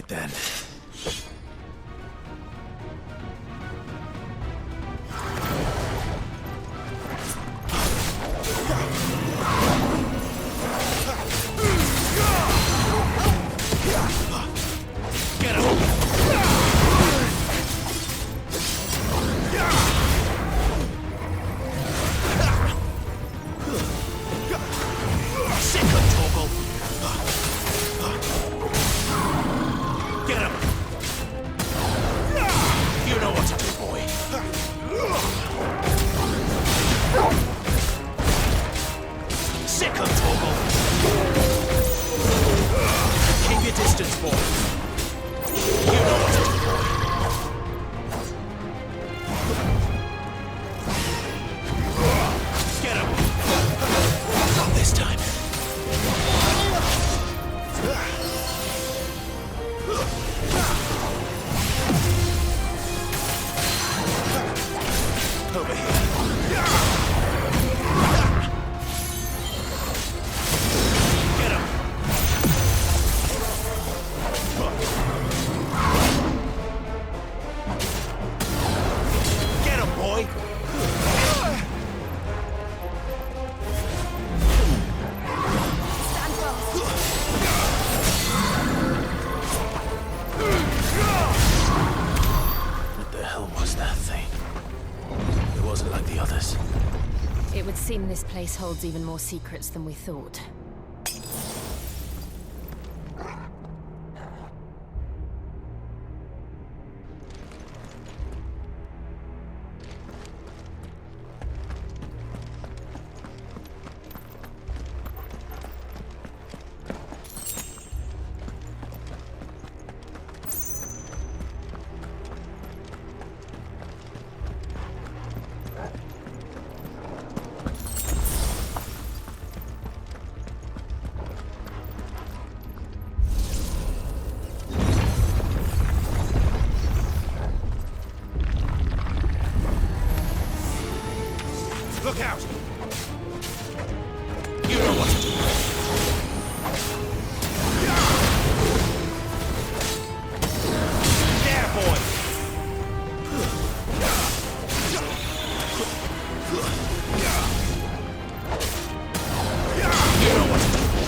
right then. Get him! Sick of Toggle! Get him! You know what to do, boy. Sick of Toggle! Keep your distance, boy. You know what to do, boy. Get him! Not this time. Over here. Get him! Get him, boy! Stand fast. What the hell was that thing? It wasn't like the others. It would seem this place holds even more secrets than we thought. Look out! You know what to do. There, boy! You know what to do, boy.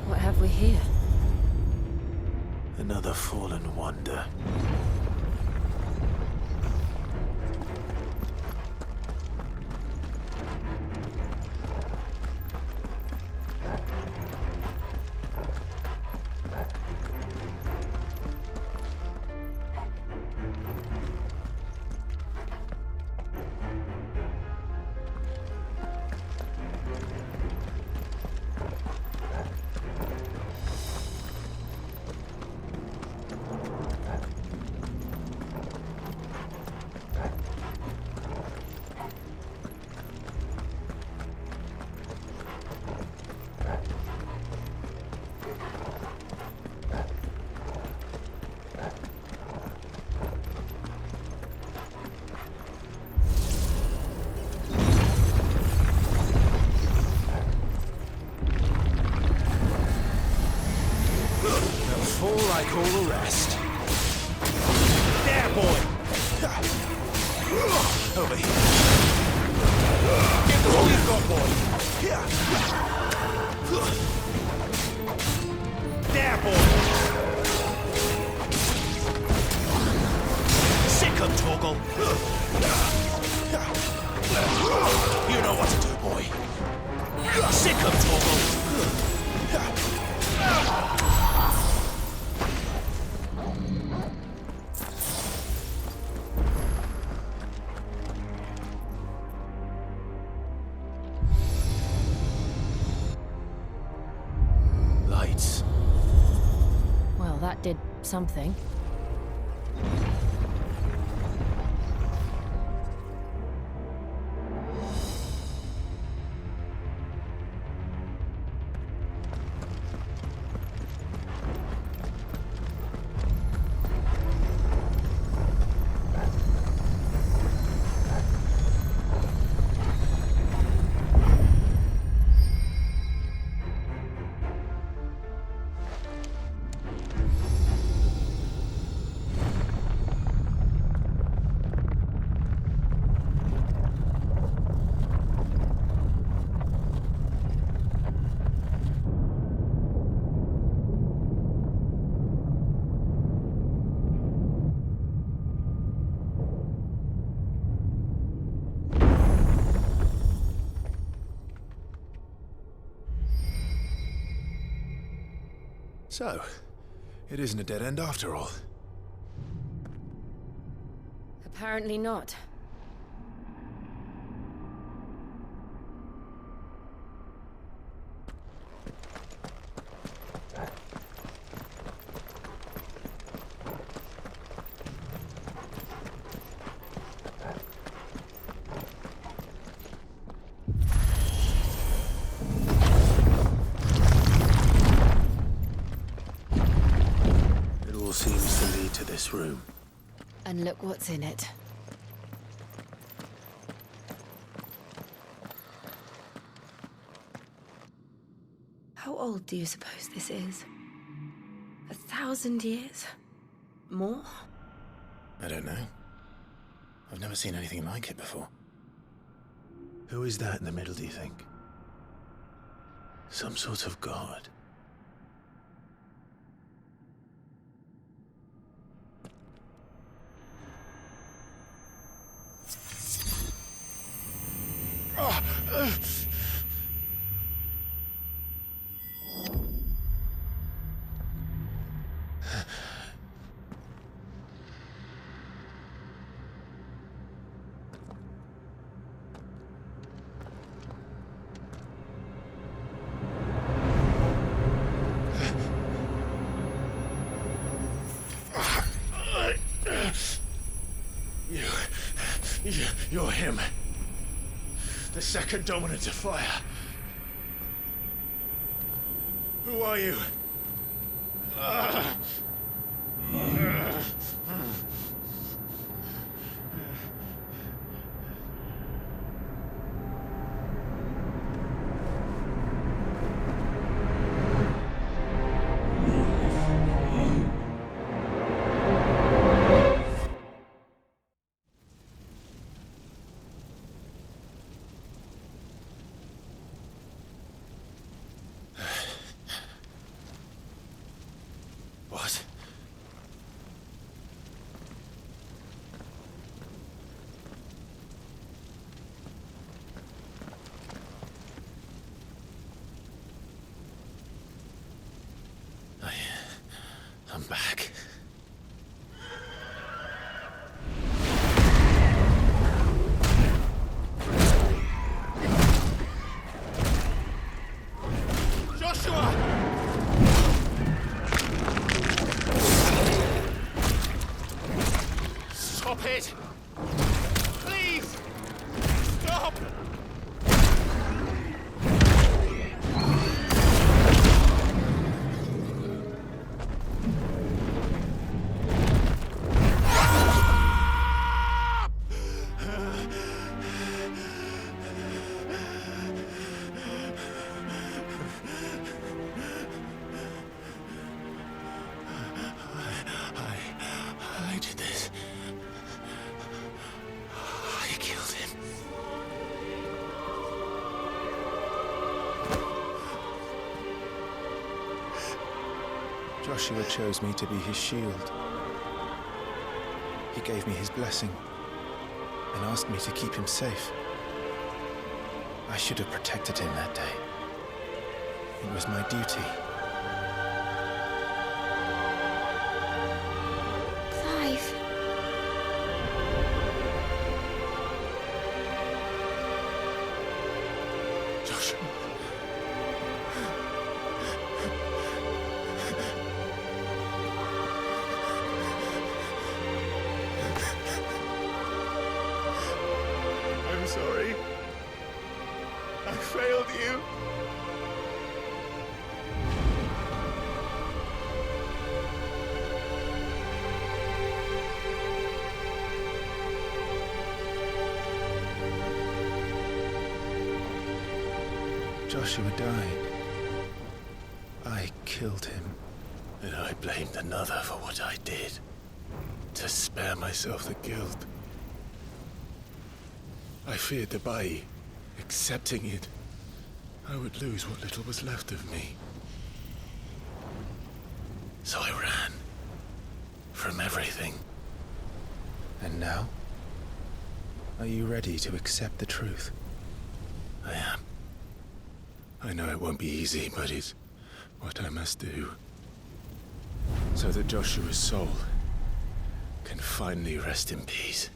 What have we here? Another fallen wonder. Fall like all the rest. There, boy! Over here. Give us all you've got, boy! There, boy! Sick of Toggle! You know what to do, boy! Sick of Toggle! Lights. Well, that did something. So, it isn't a dead end after all. Apparently not. It all seems to lead to this room. And look what's in it. How old do you suppose this is? 1,000 years? More? I don't know. I've never seen anything like it before. Who is that in the middle, do you think? Some sort of god? You're him. The second dominant of fire. Who are you? What? I'm back. Joshua! Stop it! Please! Stop! I did this. I killed him. Joshua chose me to be his shield. He gave me his blessing and asked me to keep him safe. I should have protected him that day. It was my duty. Clive. Joshua. I'm sorry. I failed you. Joshua died. I killed him. And I blamed another for what I did. To spare myself the guilt. I feared that by accepting it, I would lose what little was left of me. So I ran. From everything. And now? Are you ready to accept the truth? I am. I know it won't be easy, but it's what I must do. so that Joshua's soul can finally rest in peace.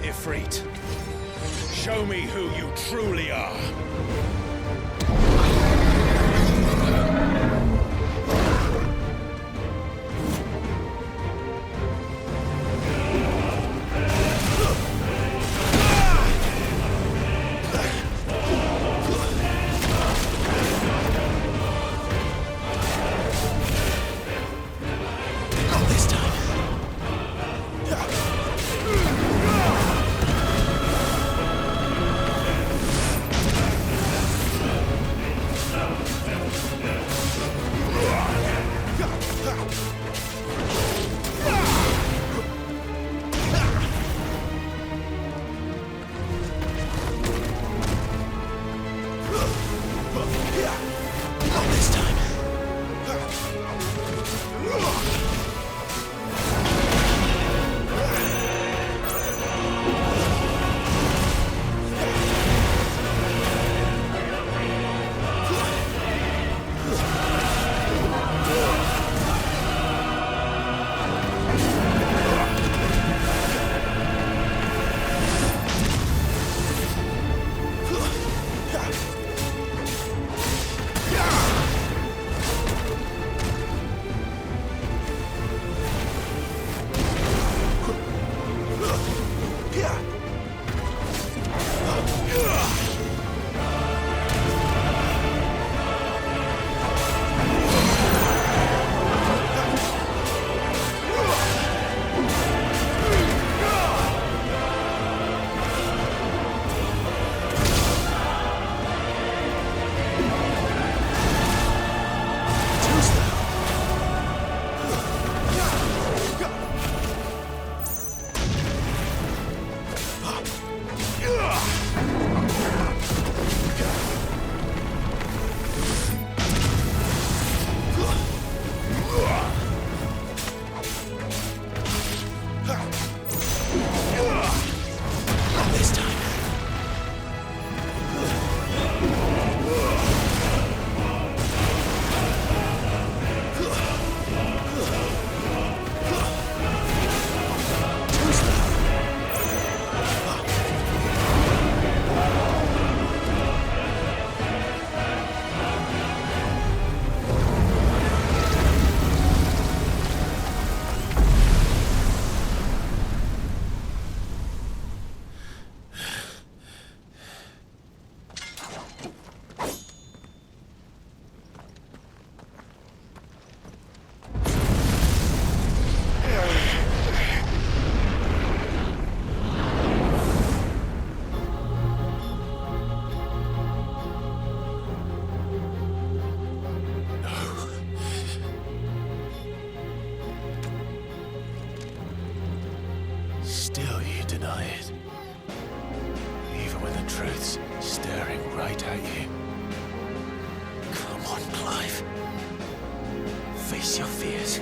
Ifrit. Show me who you truly are. Still you deny it. Even when the truth's staring right at you. Come on, Clive. Face your fears.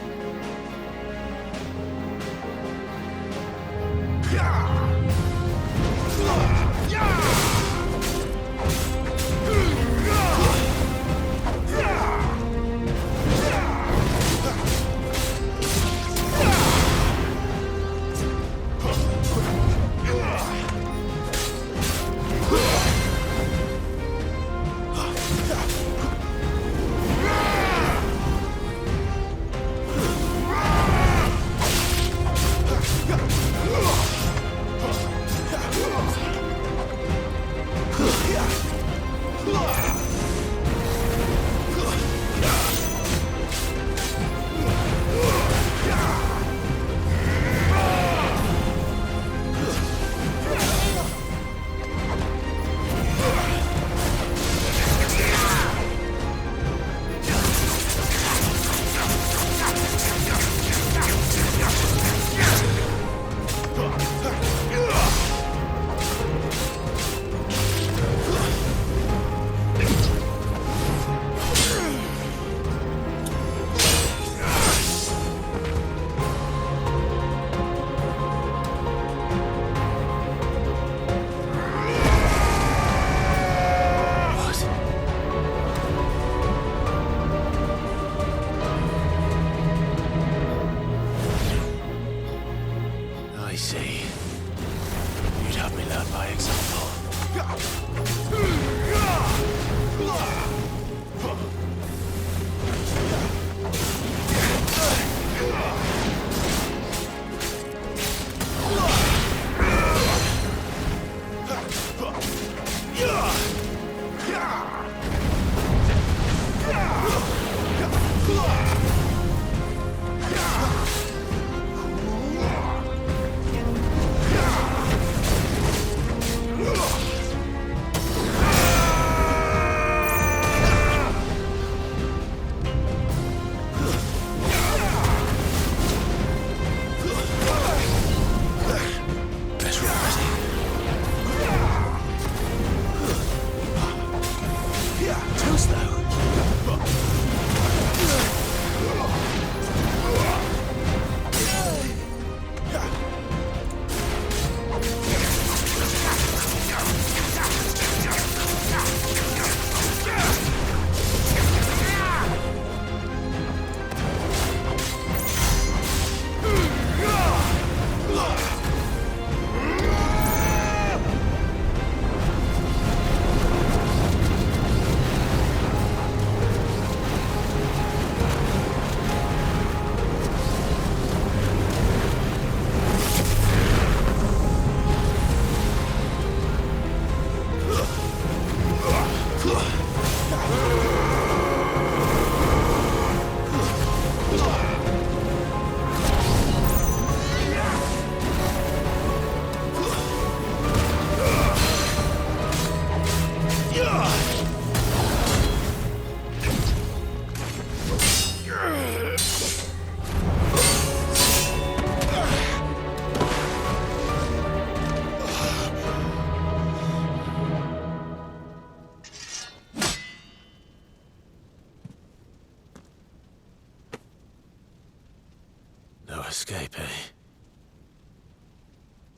escape, eh?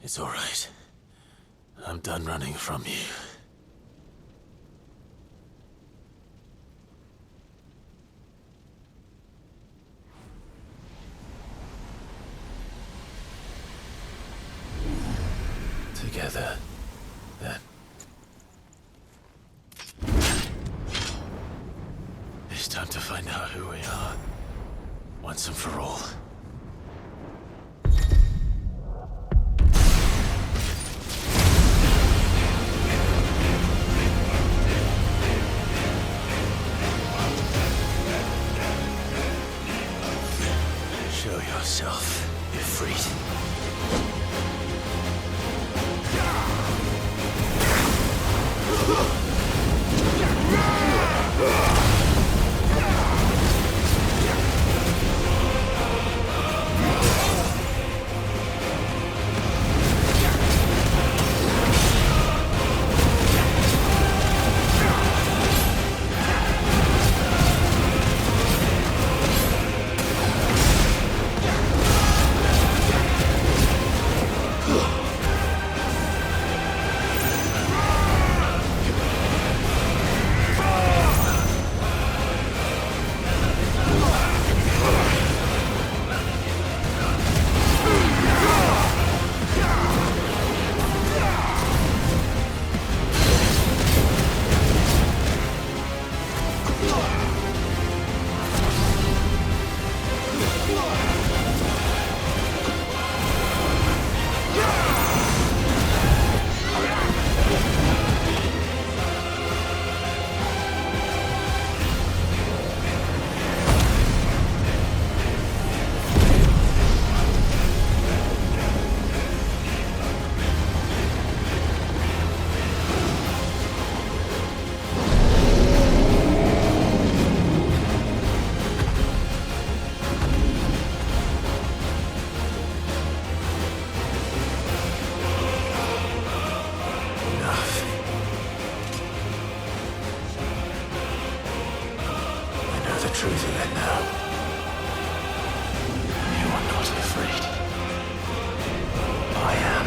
It's all right. I'm done running from you. Together, then. It's time to find out who we are, once and for all. Show yourself, Ifrit. truth of it now. You are not afraid. I am.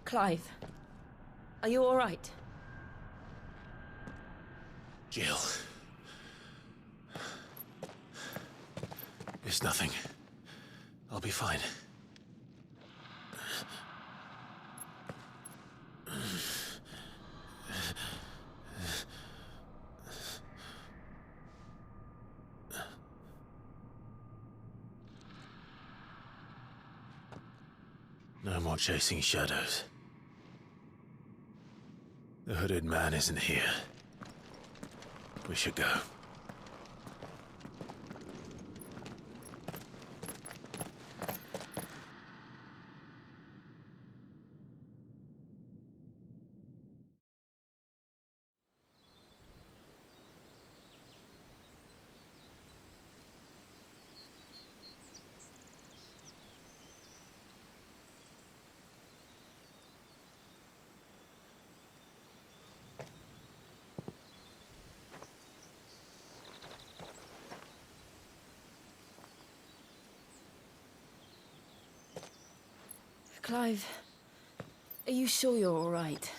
Clive, are you all right? Jill. It's nothing. I'll be fine. No more chasing shadows. The hooded man isn't here. We should go. Clive, are you sure you're all right?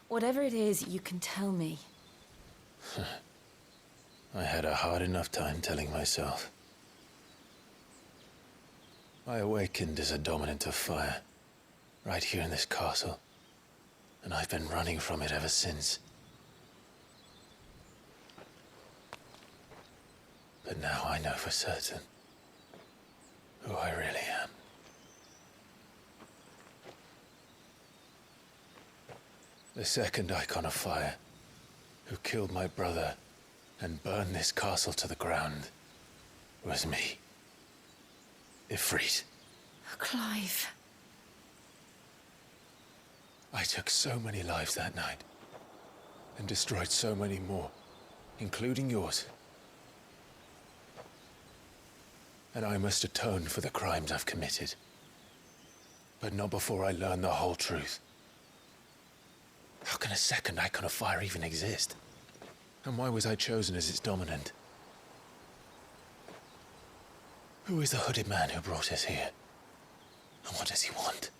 Whatever it is, you can tell me. I had a hard enough time telling myself. I awakened as a dominant of fire, right here in this castle, and I've been running from it ever since. But now I know for certain who I really am. The second Eikon of Fire, who killed my brother and burned this castle to the ground, was me. Ifrit. Clive. I took so many lives that night, and destroyed so many more, including yours. And I must atone for the crimes I've committed. But not before I learn the whole truth. How can a second Eikon of Fire even exist? And why was I chosen as its dominant? Who is the hooded man who brought us here? And what does he want?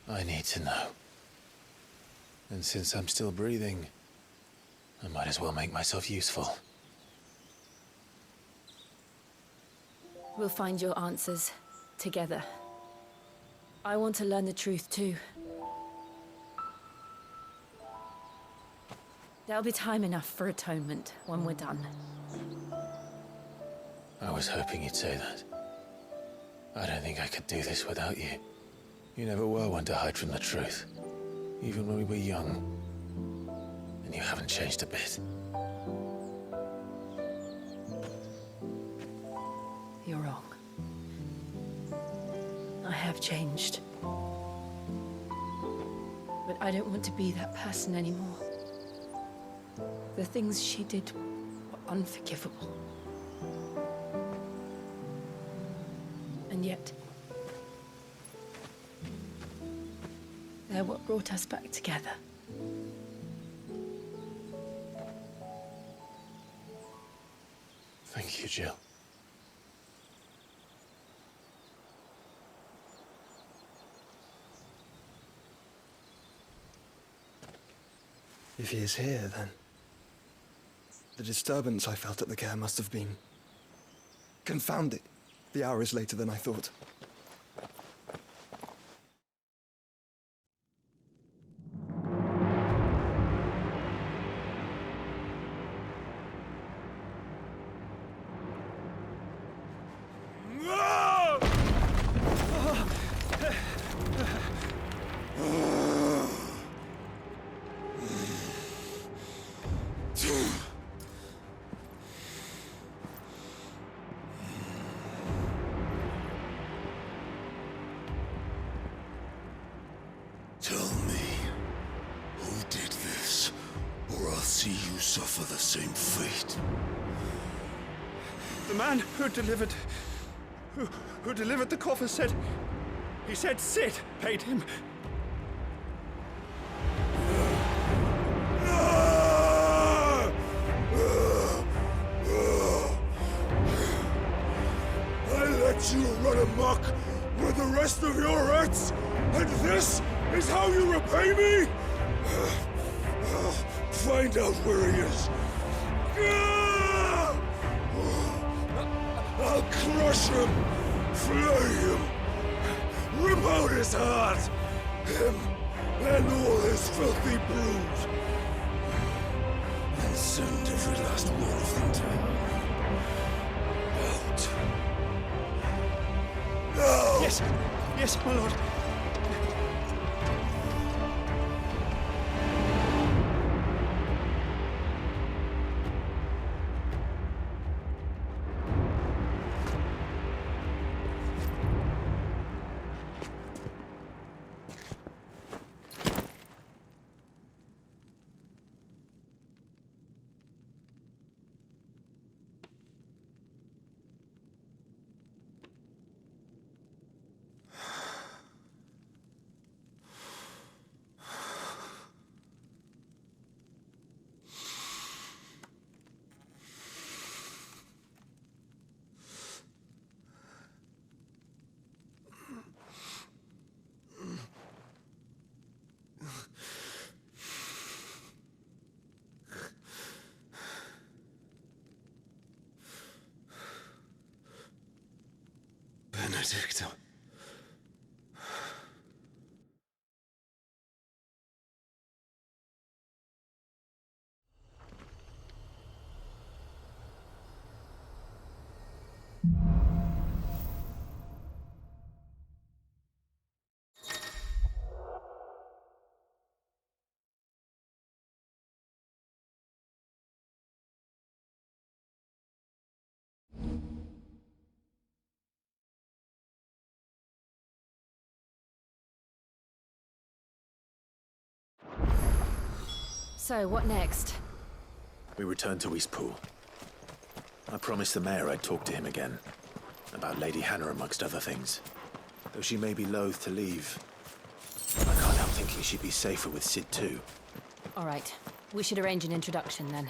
I need to know. And since I'm still breathing, I might as well make myself useful. We'll find your answers together. I want to learn the truth too. There'll be time enough for atonement when we're done. I was hoping you'd say that. I don't think I could do this without you. You never were one to hide from the truth, even when we were young. And you haven't changed a bit. You're wrong. I have changed. But I don't want to be that person anymore. The things she did were unforgivable. And yet, they're what brought us back together. Thank you, Jill. If he is here, then the disturbance I felt at the care must have been confounded. The hour is later than I thought. Tell me, who did this, or I'll see you suffer the same fate. The man who delivered the coffer said... He said Sid paid him. I let you run amok with the rest of your rats, and this is how you repay me? Find out where he is. I'll crush him, flay him, rip out his heart, him and all his filthy brood, and send every last one of them down. Out. Now! Yes, my lord. Benedicta. So, what next? We return to Eastpool. I promised the mayor I'd talk to him again. About Lady Hannah, amongst other things. Though she may be loath to leave, I can't help thinking she'd be safer with Sid too. All right. We should arrange an introduction then.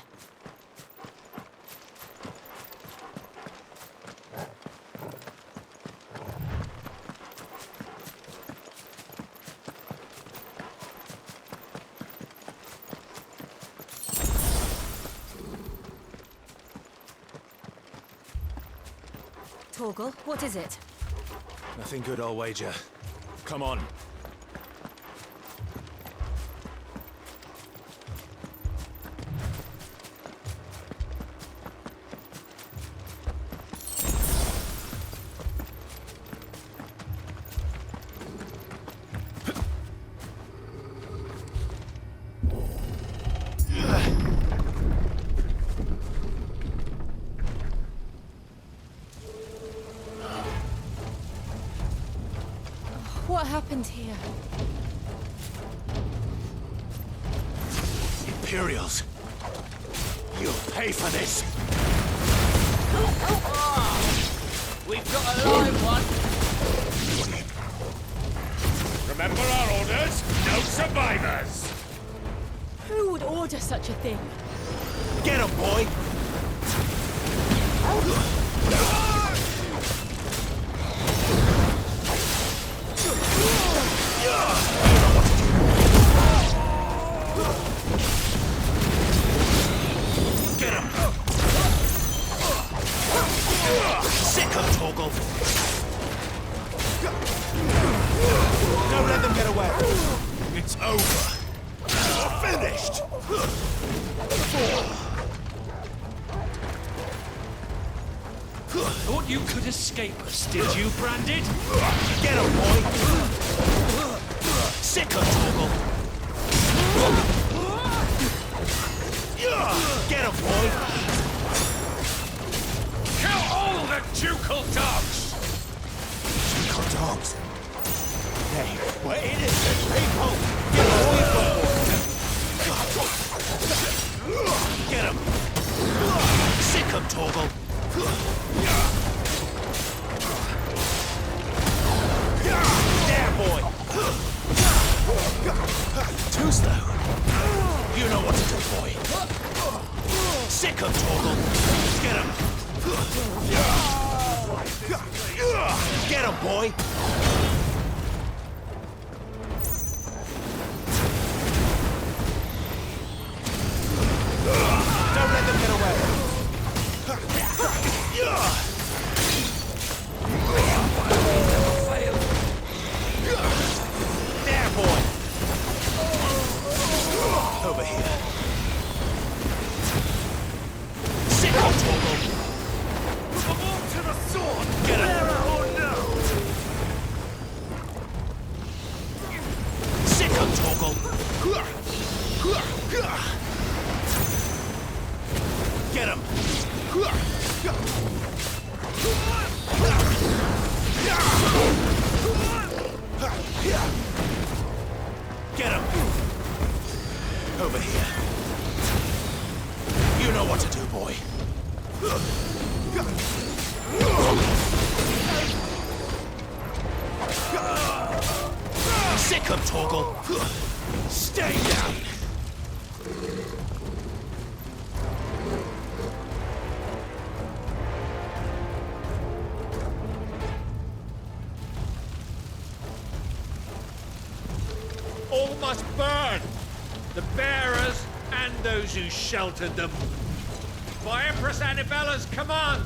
Torgal, what is it? Nothing good, I'll wager. Come on. What happened here? Imperials. You'll pay for this. We've got a live one. Remember our orders? No survivors! Who would order such a thing? Get him, boy! Get him! Sick of Torgal! Don't let them get away! It's over! You're finished! Thought you could escape us, did you, Branded? Get him, boy! Sick of Torgal! Get him, boy! Kill all the ducal dogs! Ducal dogs? Hey, we're innocent people! Get him! Get him! Sick of Torgal! There, boy! Too slow. You know what to do, boy. Sick of Torgal. Get him. Get him, boy. Don't let them get away. There, boy. Over here. Sick of Torgal. Come on to the sword! Get him. Bearer or no! Sick of Torgal. Get him. Get him. Over here. You know what to do, boy. Sick of Torgal. Stay down. All must burn! The bearers and those who sheltered them. By Empress Annibella's command!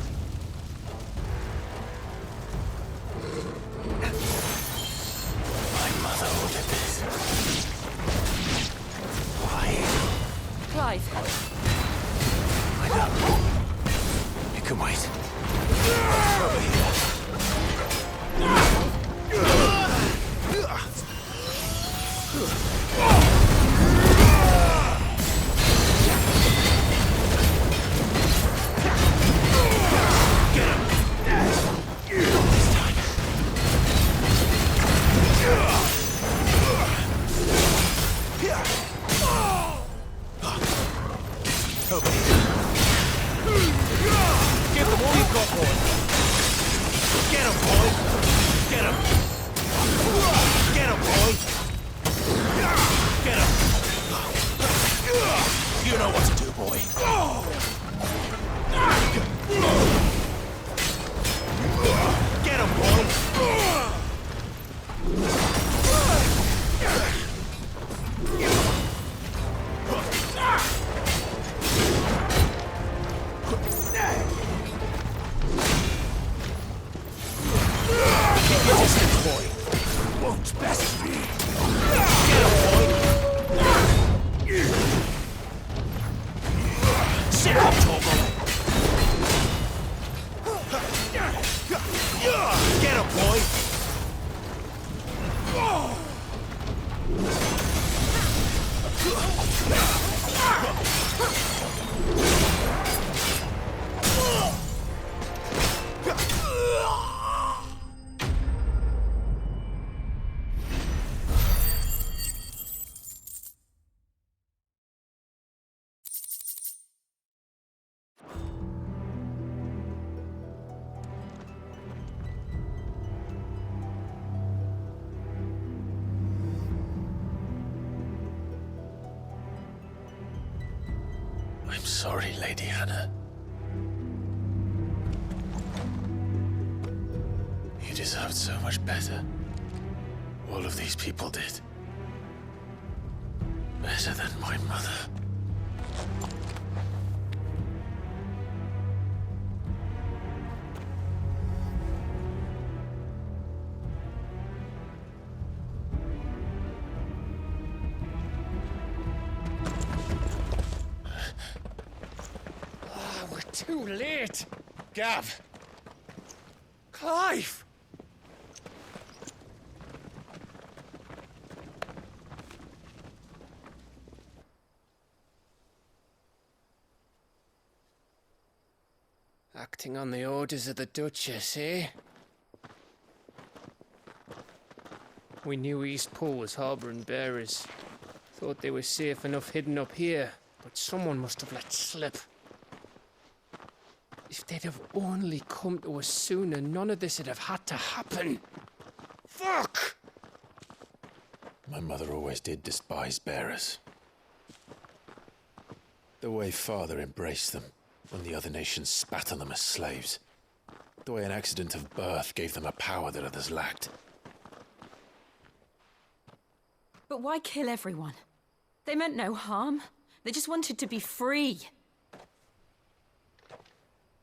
My mother ordered this. Why? Clive, I know. It can wait. Over here. Over here. Give them all you've got, boy. Get him, boy. Get him. Get him, boy. I'm sorry, Lady Hannah. You deserved so much better. All of these people did. Better than my mother. Too late! Gav! Clive! Acting on the orders of the Duchess, eh? We knew East Pool was harbouring bearers. Thought they were safe enough hidden up here, but someone must have let slip. If they'd have only come to us sooner, none of this would have had to happen. Fuck! My mother always did despise bearers. The way Father embraced them when the other nations spat on them as slaves. The way an accident of birth gave them a power that others lacked. But why kill everyone? They meant no harm. They just wanted to be free.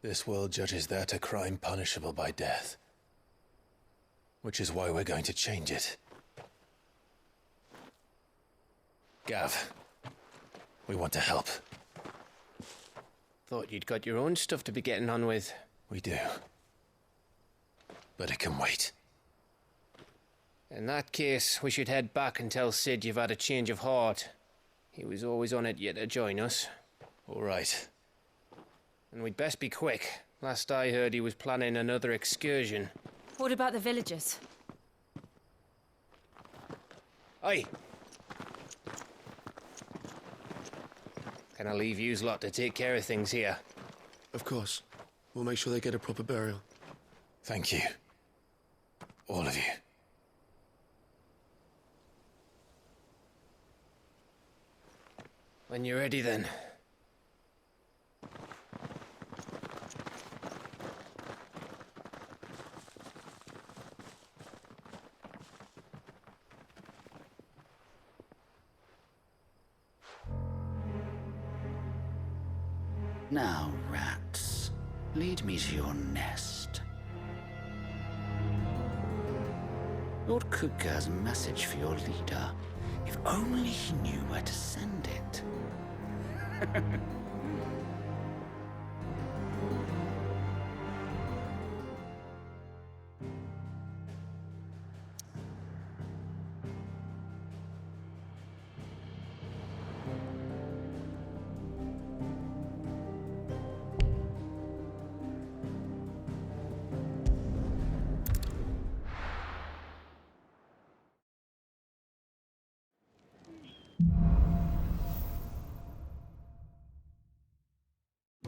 This world judges that a crime punishable by death. Which is why we're going to change it. Gav, we want to help. Thought you'd got your own stuff to be getting on with. We do. But it can wait. In that case, we should head back and tell Sid you've had a change of heart. He was always on it yet to join us. All right. And we'd best be quick. Last I heard, he was planning another excursion. What about the villagers? Aye. Can I leave yous lot to take care of things here? Of course. We'll make sure they get a proper burial. Thank you. All of you. When you're ready, then. Now, rats, lead me to your nest. Lord Kupka has a message for your leader. If only he knew where to send it.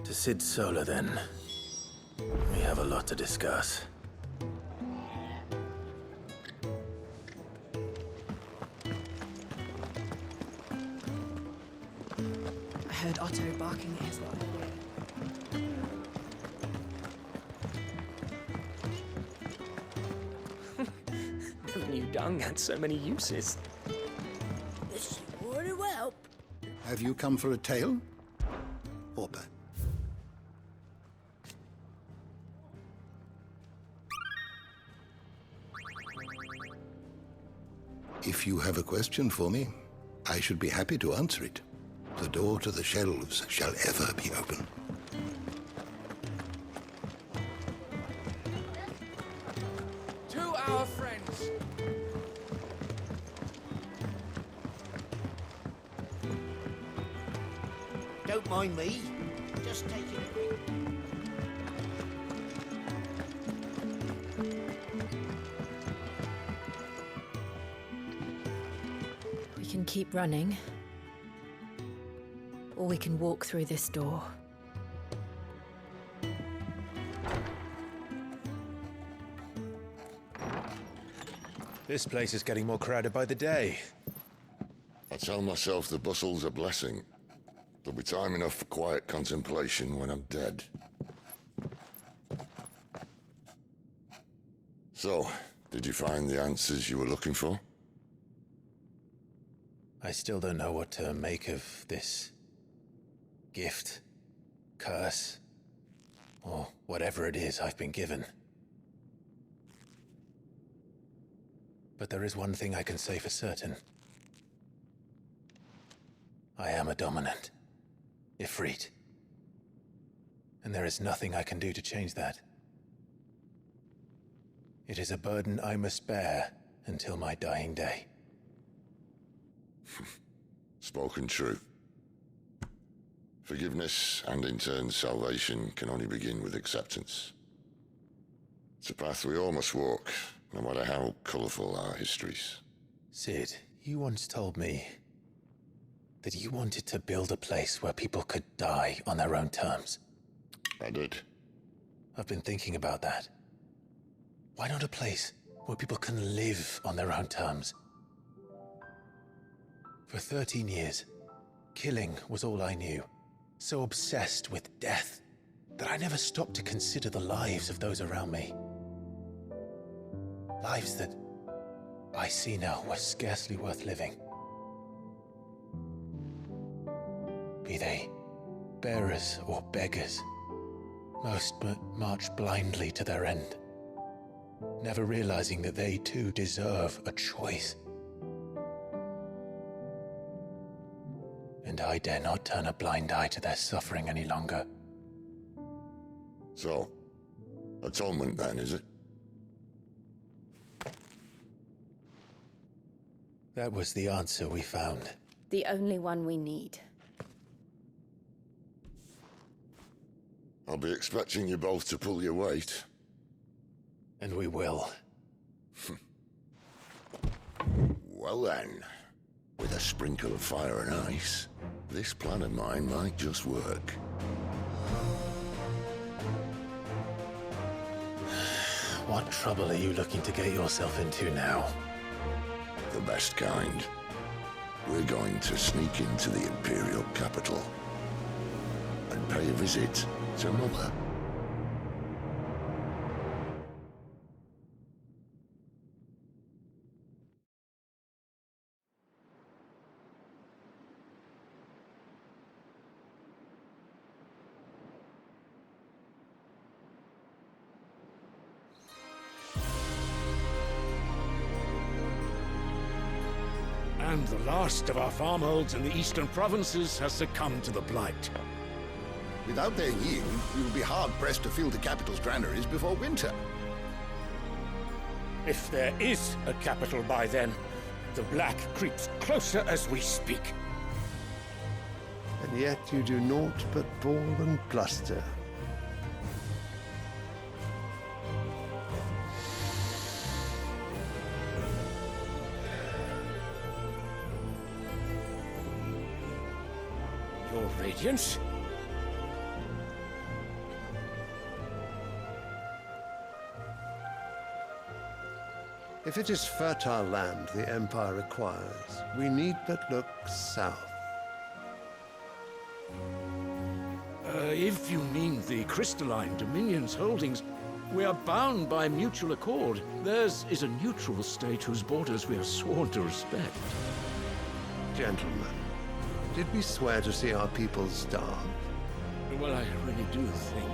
To Sid Solar, then. We have a lot to discuss. I heard Otto barking at his lot. Never knew dung had so many uses. This would help. Have you come for a tale? Or both? If you have a question for me, I should be happy to answer it. The door to the shelves shall ever be open. To our friends! don't mind me. Just take it quick. We can keep running, or we can walk through this door. This place is getting more crowded by the day. I tell myself the bustle's a blessing. There'll be time enough for quiet contemplation when I'm dead. So, did you find the answers you were looking for? I still don't know what to make of this gift, curse, or whatever it is I've been given. But there is one thing I can say for certain. I am a dominant, Ifrit. And there is nothing I can do to change that. It is a burden I must bear until my dying day. Spoken true. Forgiveness, and in turn salvation, can only begin with acceptance. It's a path we all must walk, no matter how colourful our histories. Sid, you once told me that you wanted to build a place where people could die on their own terms. I did. I've been thinking about that. Why not a place where people can live on their own terms? For 13 years, killing was all I knew. So obsessed with death that I never stopped to consider the lives of those around me. Lives that I see now were scarcely worth living. Be they bearers or beggars, most march blindly to their end, never realizing that they too deserve a choice. And I dare not turn a blind eye to their suffering any longer. So, atonement then, is it? That was the answer we found. The only one we need. I'll be expecting you both to pull your weight. And we will. Well then, with a sprinkle of fire and ice, this plan of mine might just work. What trouble are you looking to get yourself into now? The best kind. We're going to sneak into the Imperial capital and pay a visit to Mother. And the last of our farmholds in the eastern provinces has succumbed to the blight. Without their yield, we will be hard-pressed to fill the capital's granaries before winter. If there is a capital by then, the black creeps closer as we speak. And yet you do naught but bawl and bluster. Your Radiance? If it is fertile land the Empire requires, we need but look south. If you mean the Crystalline Dominion's holdings, we are bound by mutual accord. Theirs is a neutral state whose borders we are sworn to respect. Gentlemen, did we swear to see our people starve? Well, I really do think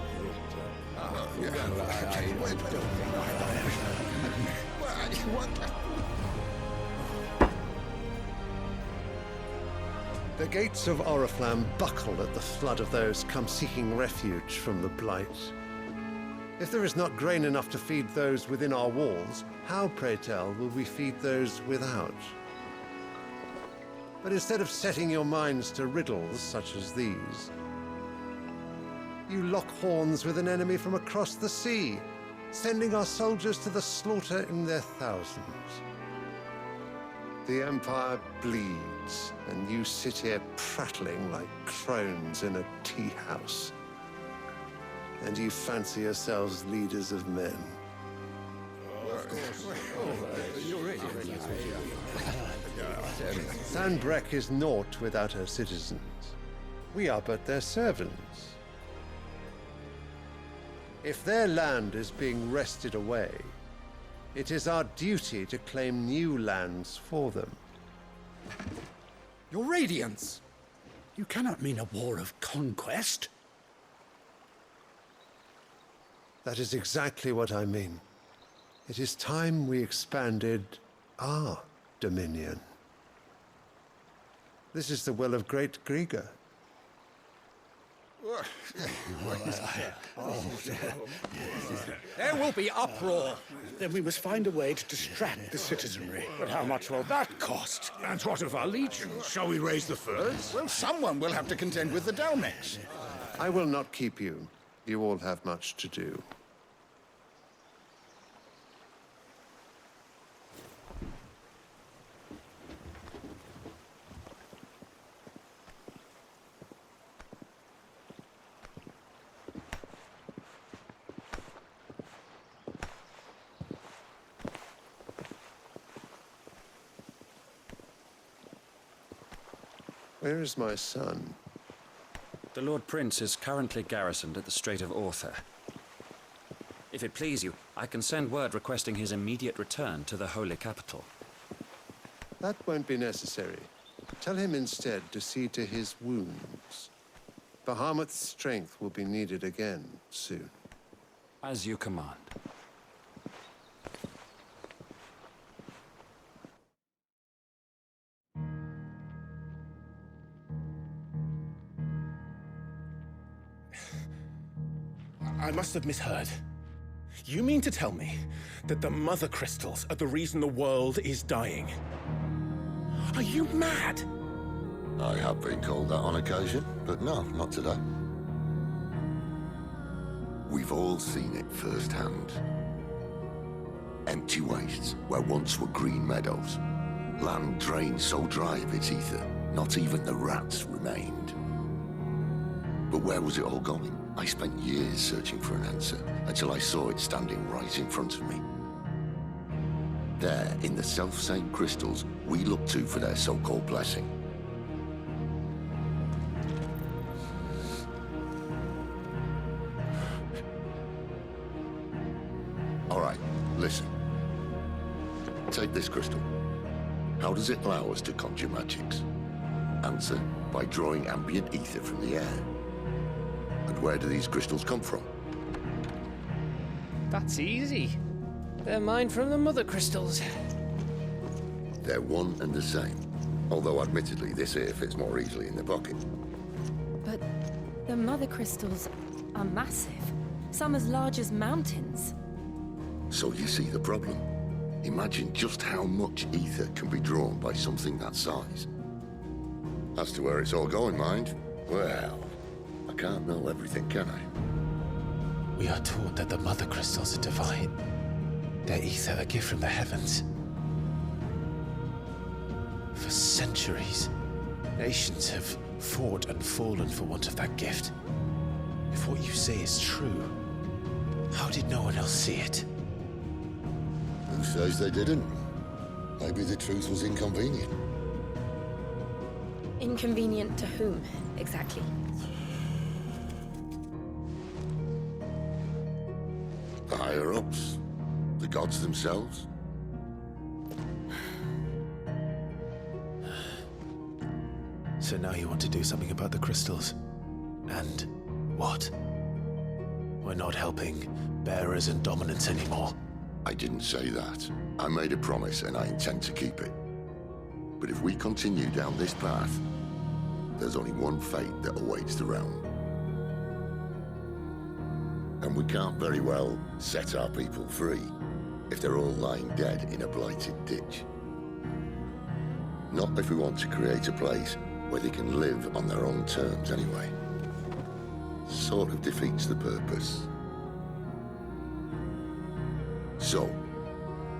The gates of Oriflamme buckle at the flood of those come seeking refuge from the blight. If there is not grain enough to feed those within our walls, how, pray tell, will we feed those without? But instead of setting your minds to riddles such as these, you lock horns with an enemy from across the sea, sending our soldiers to the slaughter in their thousands. The Empire bleeds, and you sit here prattling like crones in a tea house. And you fancy yourselves leaders of men. Sanbreque is naught without her citizens. We are but their servants. If their land is being wrested away, it is our duty to claim new lands for them. Your Radiance! You cannot mean a war of conquest. That is exactly what I mean. It is time we expanded our dominion. This is the will of great Grieger. There will be uproar. Then we must find a way to distract the citizenry. But how much will that cost? And what of our legions? Shall we raise the furs? Well, someone will have to contend with the Dalmex. I will not keep you. You all have much to do. Where is my son? The Lord Prince is currently garrisoned at the Strait of Arthur. If it please you, I can send word requesting his immediate return to the Holy Capital. That won't be necessary. Tell him instead to see to his wounds. Bahamut's strength will be needed again soon. As you command. I must have misheard. You mean to tell me that the Mother Crystals are the reason the world is dying? Are you mad? I have been called that on occasion, but no, not today. We've all seen it firsthand. Empty wastes where once were green meadows. Land drained so dry of its ether, not even the rats remained. But where was it all going? I spent years searching for an answer, until I saw it standing right in front of me. There, in the self-same crystals we look to for their so-called blessing. All right, listen. Take this crystal. How does it allow us to conjure magics? Answer, by drawing ambient ether from the air. And where do these crystals come from? That's easy. They're mine from the Mother Crystals. They're one and the same. Although admittedly this here fits more easily in the pocket. But the Mother Crystals are massive. Some as large as mountains. So you see the problem. Imagine just how much ether can be drawn by something that size. As to where it's all going, mind, well, I can't know everything, can I? We are taught that the Mother Crystals are divine. Their ether a gift from the heavens. For centuries, nations have fought and fallen for want of that gift. If what you say is true, how did no one else see it? Who says they didn't? Maybe the truth was inconvenient. Inconvenient to whom, exactly? The higher-ups? The gods themselves? So now you want to do something about the crystals? And what? We're not helping bearers and dominants anymore. I didn't say that. I made a promise and I intend to keep it. But if we continue down this path, there's only one fate that awaits the realm. And we can't very well set our people free if they're all lying dead in a blighted ditch. Not if we want to create a place where they can live on their own terms anyway. Sort of defeats the purpose. So,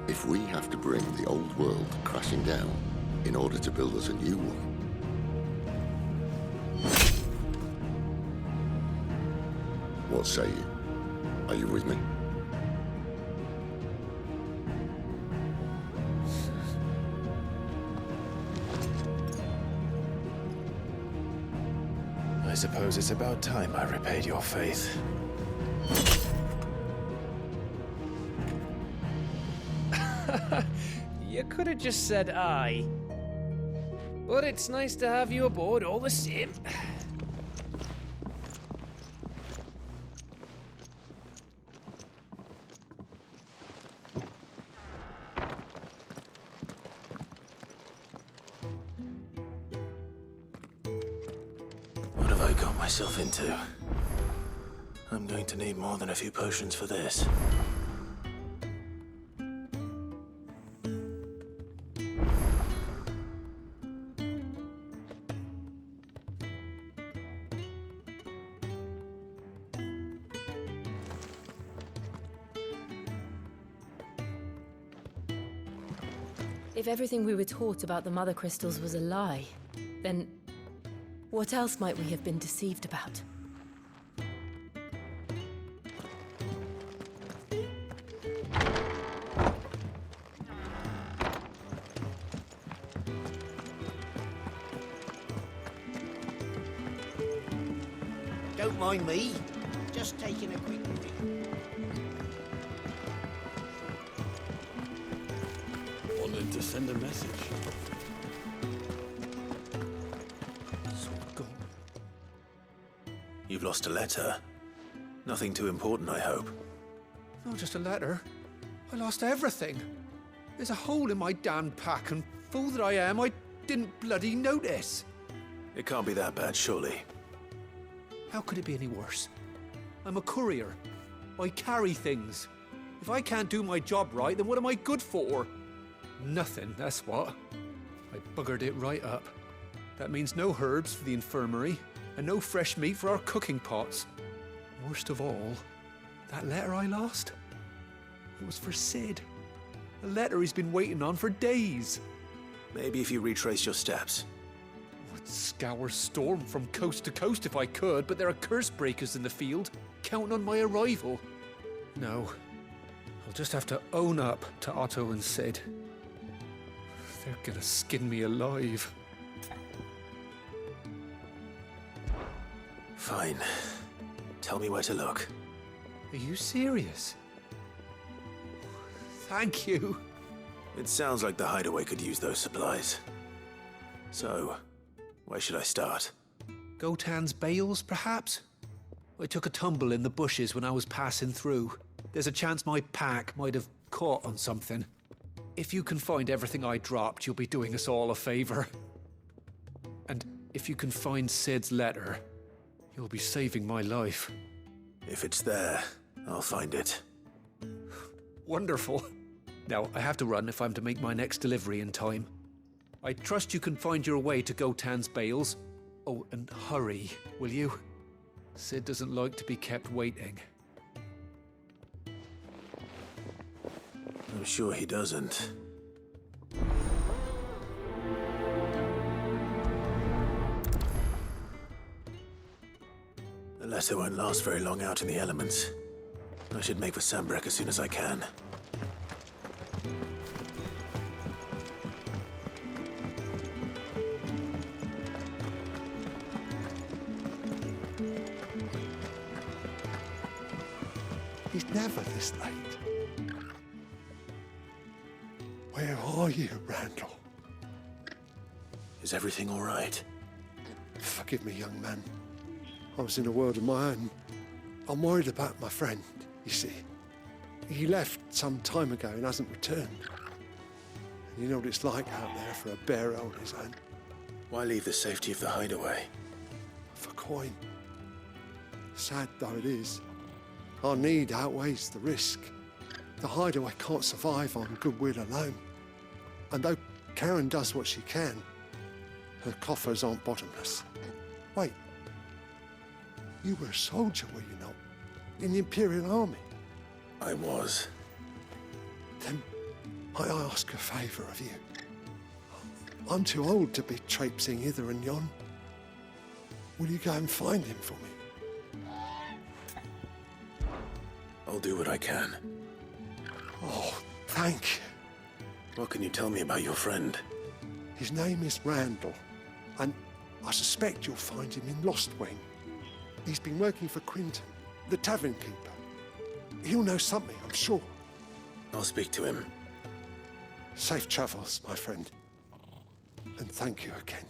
if we have to bring the old world crashing down in order to build us a new one, what say you? Are you with me? I suppose it's about time I repaid your faith. You could have just said aye. But it's nice to have you aboard all the same. What have I got myself into? I'm going to need more than a few potions for this. If everything we were taught about the Mother Crystals was a lie, then what else might we have been deceived about? Don't mind me. Just taking a quick read. Wanted to send a message. You've lost a letter. Nothing too important, I hope. Not just a letter. I lost everything. There's a hole in my damned pack, and fool that I am, I didn't bloody notice. It can't be that bad, surely. How could it be any worse? I'm a courier. I carry things. If I can't do my job right, then what am I good for? Nothing, that's what. I buggered it right up. That means no herbs for the infirmary, and no fresh meat for our cooking pots. Worst of all, that letter I lost? It was for Sid. A letter he's been waiting on for days. Maybe if you retrace your steps. I'd scour Storm from coast to coast if I could, but there are curse breakers in the field, counting on my arrival. No, I'll just have to own up to Otto and Sid. They're gonna skin me alive. Fine. Tell me where to look. Are you serious? Thank you. It sounds like the hideaway could use those supplies. So, where should I start? Gotan's bales, perhaps? I took a tumble in the bushes when I was passing through. There's a chance my pack might have caught on something. If you can find everything I dropped, you'll be doing us all a favor. And if you can find Sid's letter, you'll be saving my life. If it's there, I'll find it. Wonderful. Now, I have to run if I'm to make my next delivery in time. I trust you can find your way to Gotan's bales. Oh, and hurry, will you? Sid doesn't like to be kept waiting. I'm sure he doesn't. The letter won't last very long out in the elements. I should make for Sambrek as soon as I can. He's never this late. Where are you, Randall? Is everything all right? Forgive me, young man. I was in a world of my own. I'm worried about my friend, you see. He left some time ago and hasn't returned. And you know what it's like out there for a bearer on his own. Why leave the safety of the hideaway? For coin. Sad though it is, our need outweighs the risk. The hideaway can't survive on goodwill alone. And though Karen does what she can. Her coffers aren't bottomless. Wait. You were a soldier, were you not? In the Imperial Army? I was. Then I ask a favour of you. I'm too old to be traipsing hither and yon. Will you go and find him for me? I'll do what I can. Oh, thank you. What can you tell me about your friend? His name is Randall, and I suspect you'll find him in Lost Wing. He's been working for Quinton, the tavern keeper. He'll know something, I'm sure. I'll speak to him. Safe travels, my friend. And thank you again.